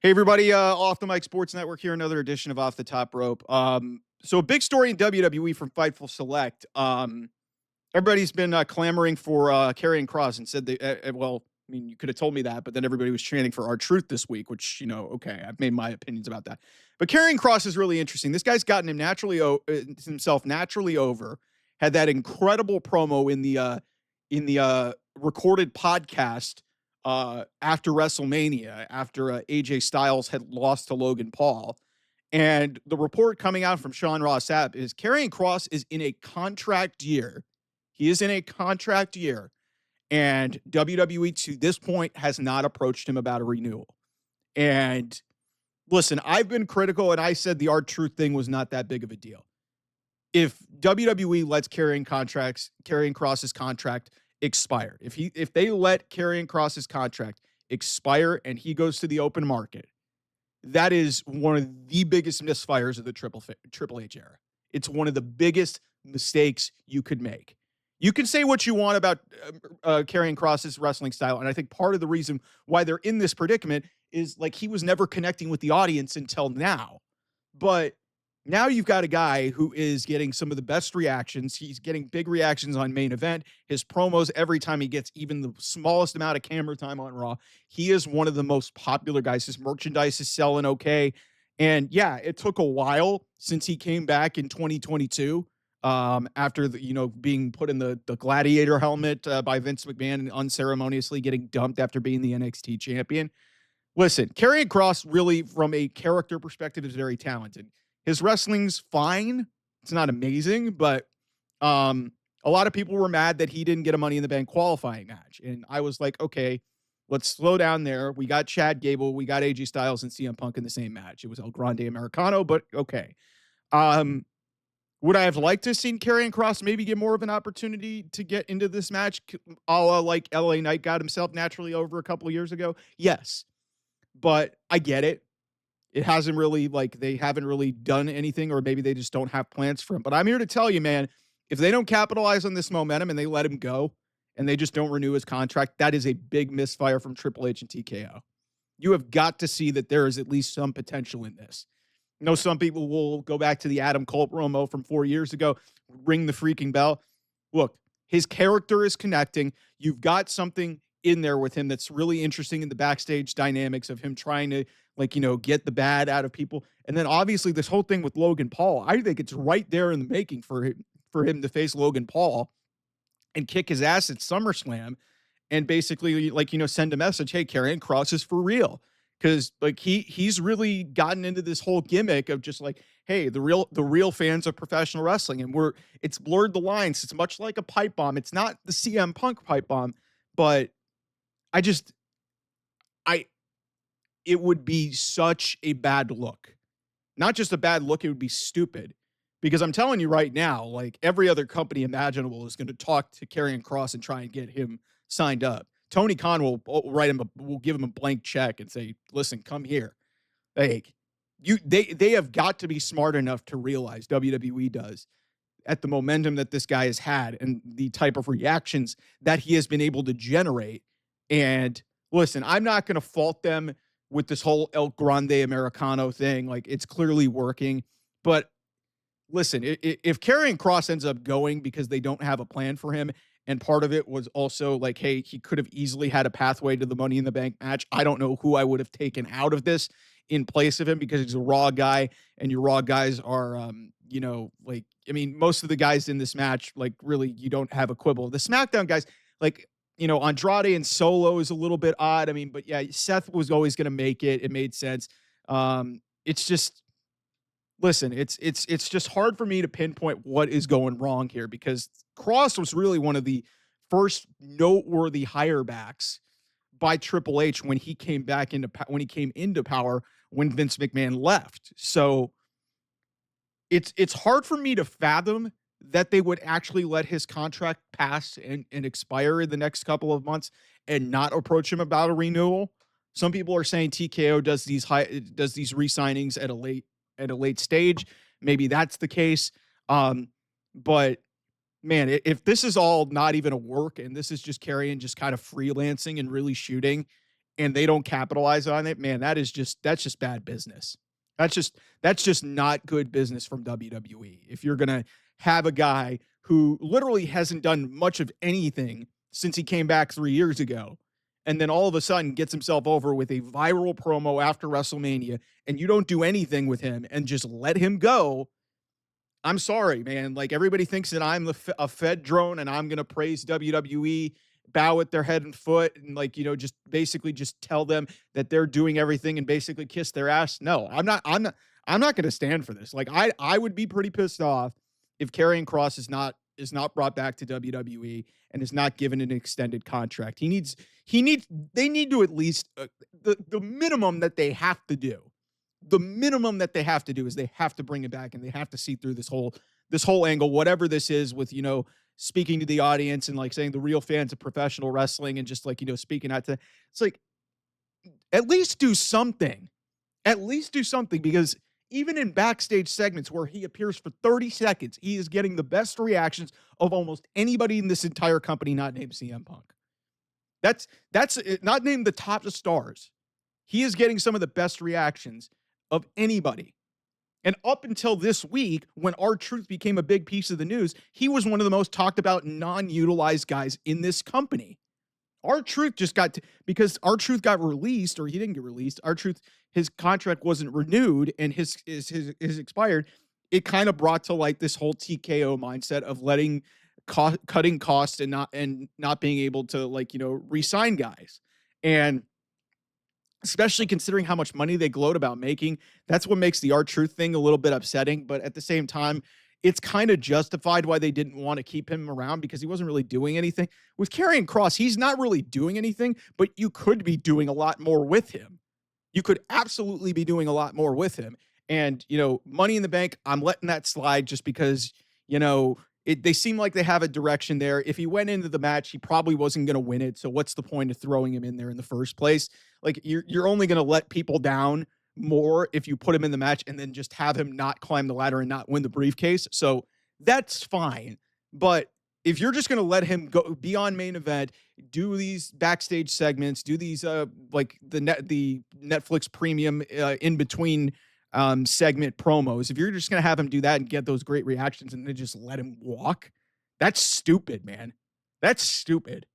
Hey, everybody, Off the Mic Sports Network here, another edition of Off the Top Rope. So a big story in WWE from Fightful Select. Everybody's been clamoring for Karrion Kross and said they, well, I mean, you could have told me that, but then everybody was chanting for R-Truth this week, which, okay, I've made my opinions about that. But Karrion Kross is really interesting. This guy's gotten himself naturally over, had that incredible promo in the recorded podcast after WrestleMania, after AJ Styles had lost to Logan Paul. And the report coming out from Sean Ross Sapp is Karrion Kross is in a contract year. He is in a contract year. And WWE to this point has not approached him about a renewal. And listen, I've been critical and I said the R-Truth thing was not that big of a deal. If WWE lets Karrion Kross's contract expire, if they let Karrion Kross's contract expire and he goes to the open market, that is one of the biggest misfires of the Triple H era. It's one of the biggest mistakes you could make. You can say what you want about Karrion Kross's wrestling style, and I think part of the reason why they're in this predicament is like he was never connecting with the audience until now. But now you've got a guy who is getting some of the best reactions. He's getting big reactions on Main Event. His promos, every time he gets even the smallest amount of camera time on Raw, he is one of the most popular guys. His merchandise is selling okay. And yeah, it took a while since he came back in 2022 after being put in the gladiator helmet by Vince McMahon and unceremoniously getting dumped after being the NXT champion. Listen, Karrion Kross really, from a character perspective, is very talented. His wrestling's fine. It's not amazing, but a lot of people were mad that he didn't get a Money in the Bank qualifying match. And I was like, okay, let's slow down there. We got Chad Gable, we got AJ Styles and CM Punk in the same match. It was El Grande Americano, but okay. Would I have liked to have seen Karrion Kross maybe get more of an opportunity to get into this match, a la like LA Knight got himself naturally over a couple of years ago? Yes. But I get it. It hasn't really, they haven't really done anything, or maybe they just don't have plans for him. But I'm here to tell you, man, if they don't capitalize on this momentum and they let him go and they just don't renew his contract, that is a big misfire from Triple H and TKO. You have got to see that there is at least some potential in this. Some people will go back to the Adam Cole promo from 4 years ago, ring the freaking bell. Look, his character is connecting. You've got something in there with him that's really interesting in the backstage dynamics of him trying to get the bad out of people. And then obviously this whole thing with Logan Paul, I think it's right there in the making for him to face Logan Paul and kick his ass at SummerSlam and basically send a message, hey, Karrion Kross is for real. Because he's really gotten into this whole gimmick of just hey, the real fans of professional wrestling, and it's blurred the lines. It's much like a pipe bomb. It's not the CM Punk pipe bomb, but it would be such a bad look. Not just a bad look, it would be stupid. Because I'm telling you right now, every other company imaginable is going to talk to Karrion Kross and try and get him signed up. Tony Khan will give him a blank check and say, listen, come here. They have got to be smart enough to realize, WWE does, at the momentum that this guy has had and the type of reactions that he has been able to generate. And listen, I'm not going to fault them with this whole El Grande Americano thing. It's clearly working. But listen, if Karrion Kross ends up going because they don't have a plan for him, and part of it was also hey, he could have easily had a pathway to the Money in the Bank match. I don't know who I would have taken out of this in place of him, because he's a Raw guy, and your Raw guys are, most of the guys in this match, really, you don't have a quibble. The SmackDown guys, Andrade and Solo is a little bit odd. But yeah, Seth was always going to make it. It made sense. It's just, listen, it's just hard for me to pinpoint what is going wrong here, because Kross was really one of the first noteworthy hirebacks by Triple H when he came into power when Vince McMahon left. So it's hard for me to fathom that they would actually let his contract pass and expire in the next couple of months and not approach him about a renewal. Some people are saying TKO does these re-signings at a late stage. Maybe that's the case. But man, if this is all not even a work and this is just Karrion just kind of freelancing and really shooting and they don't capitalize on it, man, that's just bad business. That's just not good business from WWE. If you're going to have a guy who literally hasn't done much of anything since he came back 3 years ago, and then all of a sudden gets himself over with a viral promo after WrestleMania, and you don't do anything with him and just let him go, I'm sorry, man. Like, everybody thinks that I'm a Fed drone and I'm going to praise WWE, bow at their head and foot, and, like, just basically just tell them that they're doing everything and basically kiss their ass. No, I'm not going to stand for this. Like, I would be pretty pissed off if Karrion Kross is not brought back to WWE and is not given an extended contract. They need to at least, the minimum that they have to do. The minimum that they have to do is they have to bring it back, and they have to see through this whole angle, whatever this is, with, speaking to the audience and, like, saying the real fans of professional wrestling, and just, like, speaking out to, it's like, at least do something. At least do something, because even in backstage segments where he appears for 30 seconds, he is getting the best reactions of almost anybody in this entire company, not named CM Punk. That's not named the top of stars. He is getting some of the best reactions of anybody. And up until this week, when R-Truth became a big piece of the news, he was one of the most talked about non-utilized guys in this company. R-Truth because R-Truth got released, or he didn't get released. R-Truth, his contract wasn't renewed and his expired. It kind of brought to light this whole TKO mindset of cutting costs and not being able to, like, re-sign guys. And especially considering how much money they gloat about making, that's what makes the R-Truth thing a little bit upsetting. But at the same time, it's kind of justified why they didn't want to keep him around, because he wasn't really doing anything. With Karrion Kross, he's not really doing anything, but you could be doing a lot more with him. You could absolutely be doing a lot more with him. And, Money in the Bank, I'm letting that slide just because, they seem like they have a direction there. If he went into the match, he probably wasn't going to win it. So what's the point of throwing him in there in the first place? Like, you're only going to let people down more if you put him in the match and then just have him not climb the ladder and not win the briefcase. So that's fine. But if you're just going to let him go be on main event, do these backstage segments, do these like the Netflix premium in between segment promos, if you're just going to have him do that and get those great reactions and then just let him walk, that's stupid, man. That's stupid.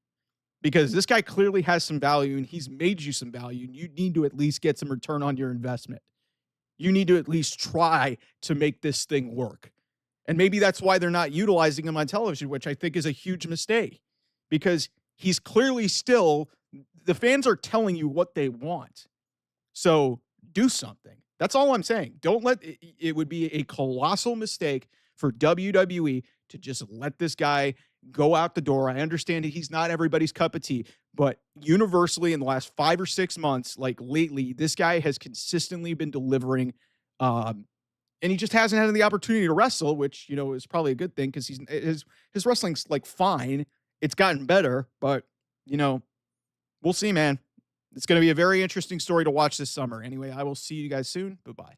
Because this guy clearly has some value, and he's made you some value, and you need to at least get some return on your investment. You need to at least try to make this thing work. And maybe that's why they're not utilizing him on television, which I think is a huge mistake, because he's clearly still, the fans are telling you what they want. So do something. That's all I'm saying. Don't let it would be a colossal mistake for WWE to just let this guy go out the door. I understand he's not everybody's cup of tea, but universally in the last 5 or 6 months, like lately, this guy has consistently been delivering, and he just hasn't had the opportunity to wrestle, which, is probably a good thing, because his wrestling's, like, fine. It's gotten better, but, we'll see, man. It's going to be a very interesting story to watch this summer. Anyway, I will see you guys soon. Bye-bye.